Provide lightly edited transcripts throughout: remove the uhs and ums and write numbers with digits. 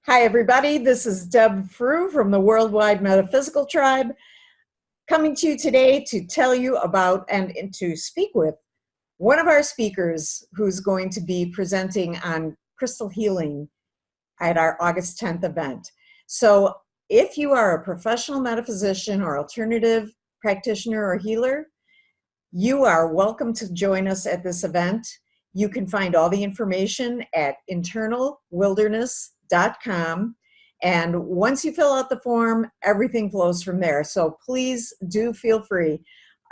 Hi, everybody. This is Deb Frew from the Worldwide Metaphysical Tribe, coming to you today to tell you about and to speak with one of our speakers who's going to be presenting on crystal healing at our August 10th event. So if you are a professional metaphysician or alternative practitioner or healer, you are welcome to join us at this event. You can find all the information at internalwilderness.com. And once you fill out the form, everything flows from there. So please do feel free.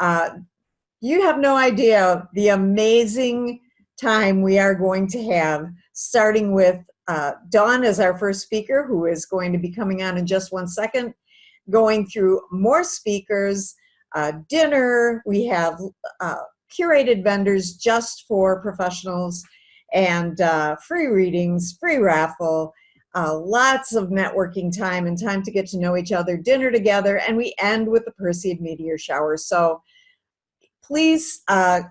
You have no idea the amazing time we are going to have, starting with Dawn as our first speaker, who is going to be coming on in just 1 second, going through more speakers, dinner. We have curated vendors just for professionals, and free readings, free raffle, lots of networking time and time to get to know each other, dinner together, and we end with the Perseid meteor shower. So please go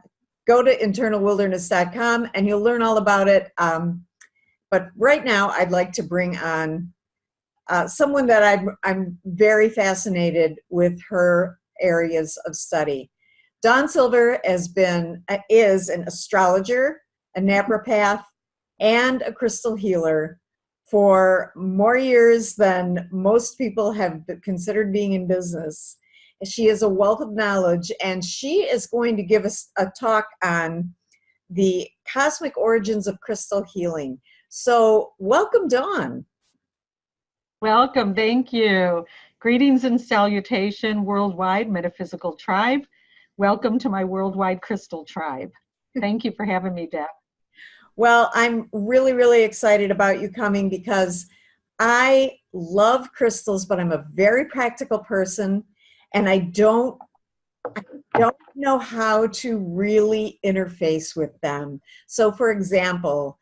to internalwilderness.com and you'll learn all about it. But right now I'd like to bring on someone that I'm very fascinated with her areas of study. Dawn Silver is an astrologer, a naprapath, and a crystal healer for more years than most people have considered being in business. She is a wealth of knowledge, and she is going to give us a talk on the cosmic origins of crystal healing. So welcome, Dawn. Welcome, thank you. Greetings and salutation, Worldwide Metaphysical Tribe. Welcome to my Worldwide Crystal Tribe. Thank you for having me, Deb. Well, I'm really, really excited about you coming because I love crystals, but I'm a very practical person, and I don't know how to really interface with them. So, for example,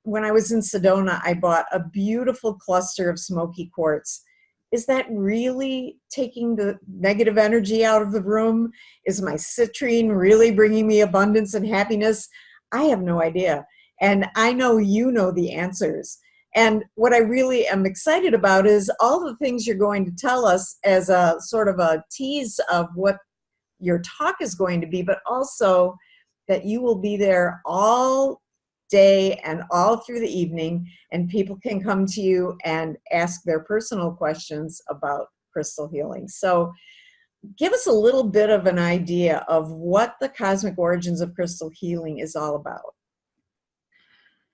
when I was in Sedona, I bought a beautiful cluster of smoky quartz. Is that really taking the negative energy out of the room? Is my citrine really bringing me abundance and happiness? I have no idea. And I know you know the answers. And what I really am excited about is all the things you're going to tell us as a sort of a tease of what your talk is going to be, but also that you will be there all day and all through the evening, and people can come to you and ask their personal questions about crystal healing. So give us a little bit of an idea of what the cosmic origins of crystal healing is all about.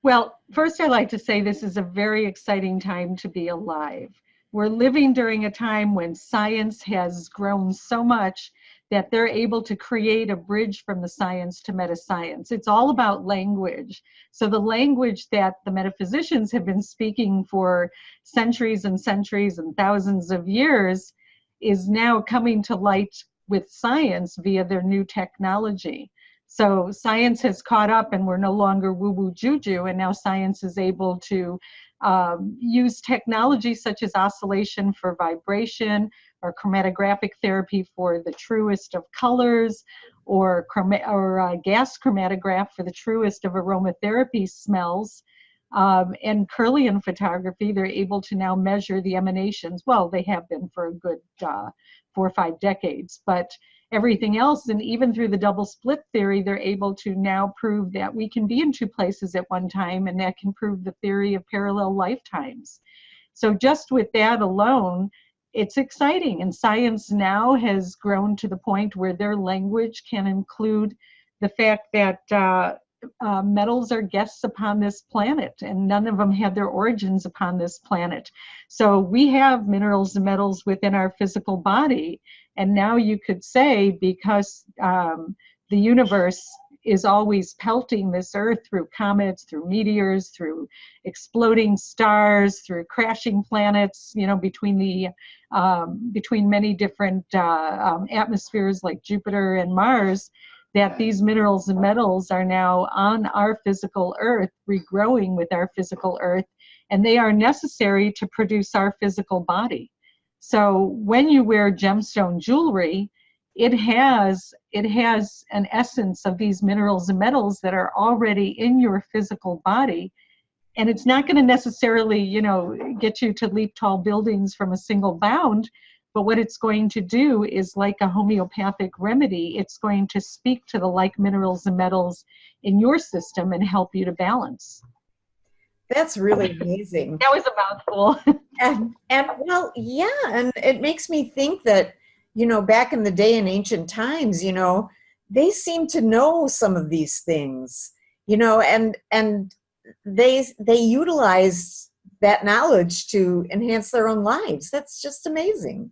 Well, first I'd like to say this is a very exciting time to be alive. We're living during a time when science has grown so much that they're able to create a bridge from the science to metascience. It's all about language. So the language that the metaphysicians have been speaking for centuries and centuries and thousands of years is now coming to light with science via their new technology. So science has caught up, and we're no longer woo-woo juju, and now science is able to use technology such as oscillation for vibration, or chromatographic therapy for the truest of colors, or gas chromatograph for the truest of aromatherapy smells. And Kirlian photography, they're able to now measure the emanations. Well, they have been for a good 4 or 5 decades, but everything else, and even through the double split theory, they're able to now prove that we can be in 2 places at one time, and that can prove the theory of parallel lifetimes. So just with that alone, it's exciting, and science now has grown to the point where their language can include the fact that metals are guests upon this planet, and none of them had their origins upon this planet. So we have minerals and metals within our physical body, and now you could say, because the universe is always pelting this earth through comets, through meteors, through exploding stars, through crashing planets, you know, between many different atmospheres like Jupiter and Mars, that these minerals and metals are now on our physical earth, regrowing with our physical earth, and they are necessary to produce our physical body. So when you wear gemstone jewelry, it has an essence of these minerals and metals that are already in your physical body, And it's not going to necessarily, get you to leap tall buildings from a single bound. But what it's going to do is, like a homeopathic remedy, it's going to speak to the like minerals and metals in your system and help you to balance. That's really amazing. That was a mouthful. And well, yeah, and it makes me think that, back in the day in ancient times, they seem to know some of these things, and they utilize that knowledge to enhance their own lives. That's just amazing.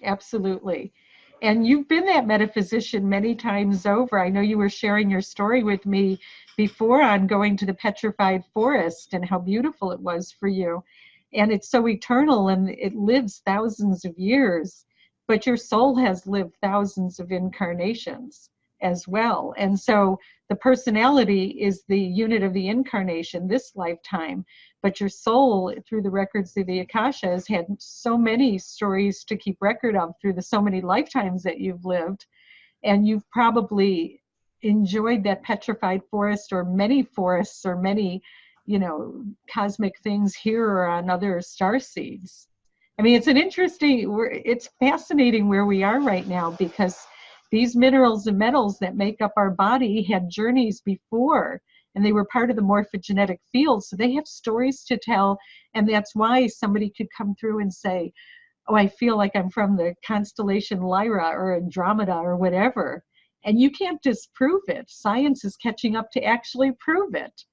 Absolutely. And you've been that metaphysician many times over. I know you were sharing your story with me before on going to the petrified forest and how beautiful it was for you. And it's so eternal and it lives thousands of years, but your soul has lived thousands of incarnations as well. And so the personality is the unit of the incarnation this lifetime, but your soul, through the records of the Akasha, has had so many stories to keep record of through the so many lifetimes that you've lived. And you've probably enjoyed that petrified forest or many forests or many, cosmic things here or on other star seeds. I mean, it's fascinating where we are right now, because these minerals and metals that make up our body had journeys before, and they were part of the morphogenetic field, so they have stories to tell. And that's why somebody could come through and say, oh, I feel like I'm from the constellation Lyra or Andromeda or whatever. And you can't disprove it. Science is catching up to actually prove it.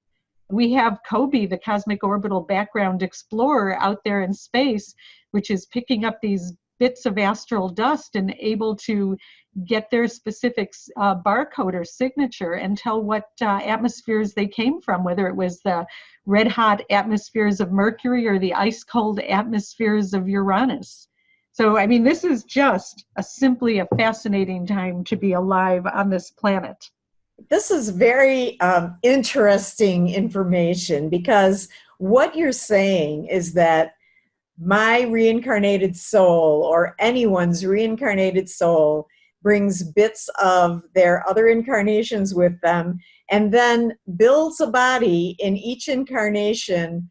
We have COBE, the Cosmic Orbital Background Explorer, out there in space, which is picking up these bits of astral dust and able to get their specific barcode or signature and tell what atmospheres they came from, whether it was the red hot atmospheres of Mercury or the ice cold atmospheres of Uranus. So, I mean, this is just simply a fascinating time to be alive on this planet. This is very interesting information, because what you're saying is that my reincarnated soul, or anyone's reincarnated soul, brings bits of their other incarnations with them, and then builds a body in each incarnation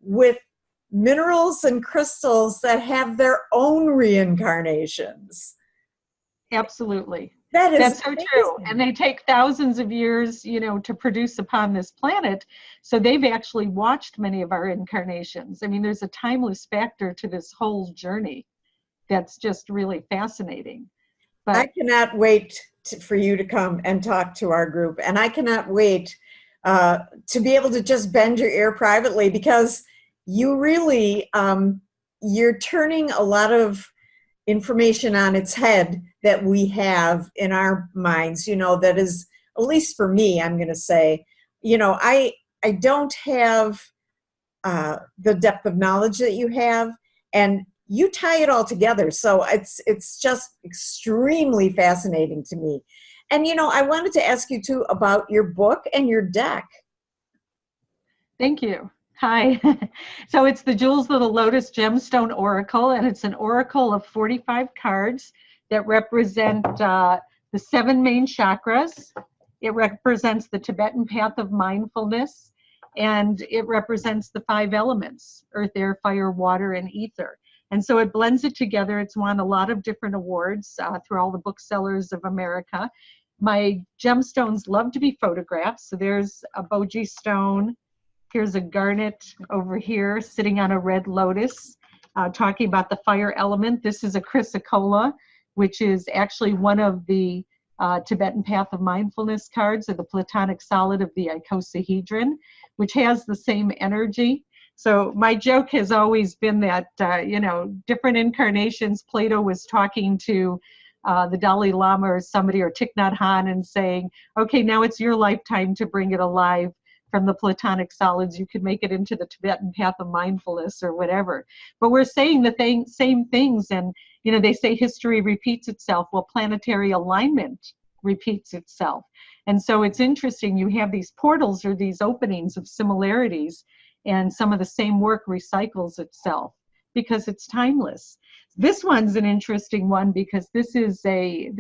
with minerals and crystals that have their own reincarnations. Absolutely. That's so true. And they take thousands of years, to produce upon this planet. So they've actually watched many of our incarnations. I mean, there's a timeless factor to this whole journey that's just really fascinating. But I cannot wait for you to come and talk to our group. And I cannot wait to be able to just bend your ear privately, because you really, you're turning a lot of information on its head that we have in our minds, that is, at least for me, I'm going to say, I don't have the depth of knowledge that you have, and you tie it all together. So it's just extremely fascinating to me. And, I wanted to ask you too about your book and your deck. Thank you. Hi. So it's the Jewels of the Lotus Gemstone Oracle, and it's an oracle of 45 cards that represent the 7 main chakras. It represents the Tibetan path of mindfulness, and it represents the 5 elements: earth, air, fire, water, and ether. And so it blends it together. It's won a lot of different awards through all the booksellers of America. My gemstones love to be photographed. So there's a Boji stone. Here's a garnet over here sitting on a red lotus, talking about the fire element. This is a chrysocolla, which is actually one of the Tibetan Path of Mindfulness cards, or the Platonic solid of the icosahedron, which has the same energy. So my joke has always been that, different incarnations, Plato was talking to the Dalai Lama or somebody, or Thich Nhat Hanh, and saying, okay, now it's your lifetime to bring it alive. From the Platonic solids, you could make it into the Tibetan path of mindfulness or whatever. But we're saying the same things, and they say history repeats itself. Well, planetary alignment repeats itself. And so it's interesting, you have these portals, or these openings of similarities, and some of the same work recycles itself because it's timeless. This one's an interesting one because this is a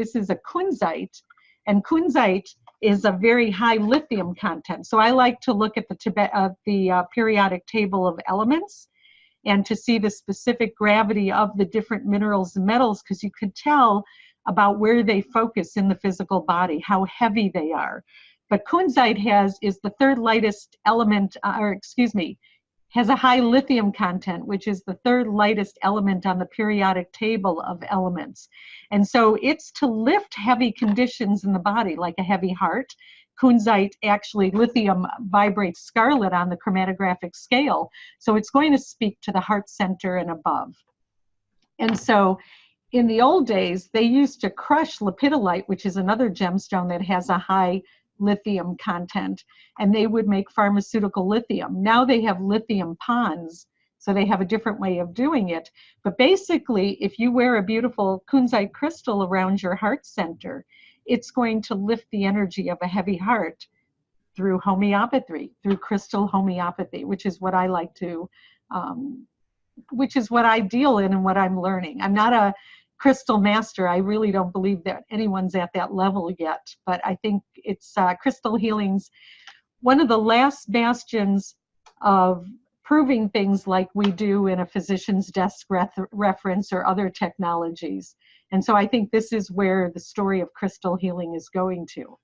kunzite, and kunzite is a very high lithium content. So I like to look at the periodic table of elements and to see the specific gravity of the different minerals and metals, because you could tell about where they focus in the physical body, how heavy they are. But kunzite is the third lightest element, has a high lithium content, which is the third lightest element on the periodic table of elements. And so it's to lift heavy conditions in the body, like a heavy heart. Kunzite, actually, lithium vibrates scarlet on the chromatographic scale. So it's going to speak to the heart center and above. And so in the old days, they used to crush lepidolite, which is another gemstone that has a high lithium content, and they would make pharmaceutical lithium. Now they have lithium ponds, so they have a different way of doing it. But basically, if you wear a beautiful kunzite crystal around your heart center, it's going to lift the energy of a heavy heart through homeopathy, through crystal homeopathy, which is what I like to, which is what I deal in and what I'm learning. I'm not a crystal master. I really don't believe that anyone's at that level yet, but I think it's crystal healing's one of the last bastions of proving things like we do in a physician's desk reference or other technologies. And so I think this is where the story of crystal healing is going to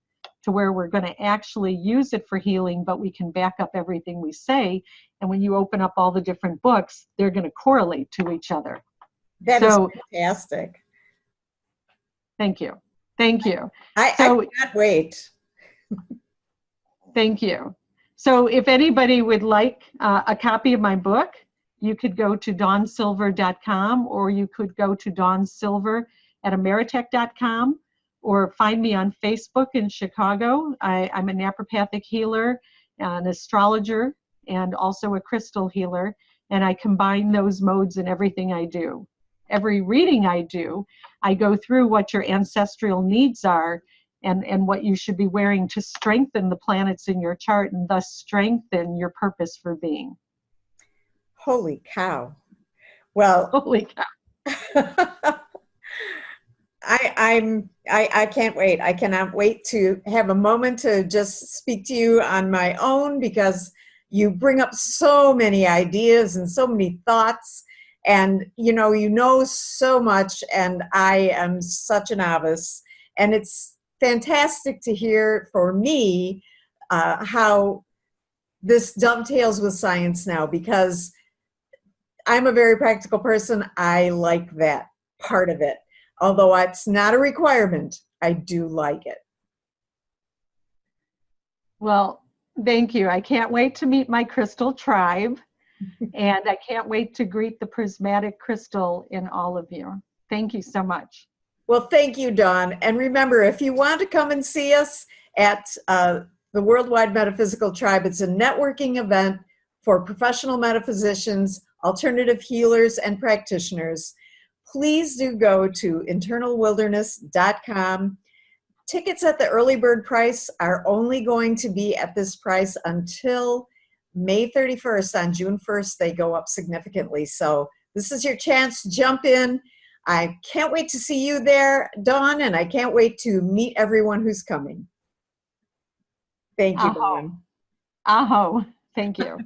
where we're going to actually use it for healing, but we can back up everything we say. And when you open up all the different books, they're going to correlate to each other. That is fantastic. Thank you. Thank you. I cannot wait. Thank you. So if anybody would like a copy of my book, you could go to dawnsilver.com, or you could go to dawnsilver@ameritech.com, or find me on Facebook in Chicago. I'm a Naprapathic healer, an astrologer, and also a crystal healer, and I combine those modes in everything I do. Every reading I do, I go through what your ancestral needs are and what you should be wearing to strengthen the planets in your chart and thus strengthen your purpose for being. Holy cow. Well, holy cow. I can't wait. I cannot wait to have a moment to just speak to you on my own, because you bring up so many ideas and so many thoughts, and you know so much, and I am such a novice, and it's fantastic to hear for me how this dovetails with science now, because I'm a very practical person. I like that part of it. Although it's not a requirement, I do like it. Well, thank you. I can't wait to meet my crystal tribe, and I can't wait to greet the prismatic crystal in all of you. Thank you so much. Well, thank you, Dawn. And remember, if you want to come and see us at the Worldwide Metaphysical Tribe, it's a networking event for professional metaphysicians, alternative healers, and practitioners. Please do go to internalwilderness.com. Tickets at the early bird price are only going to be at this price until May 31st. On June 1st, they go up significantly. So this is your chance to jump in. I can't wait to see you there, Dawn, and I can't wait to meet everyone who's coming. Thank you, Dawn. Aho. Thank you.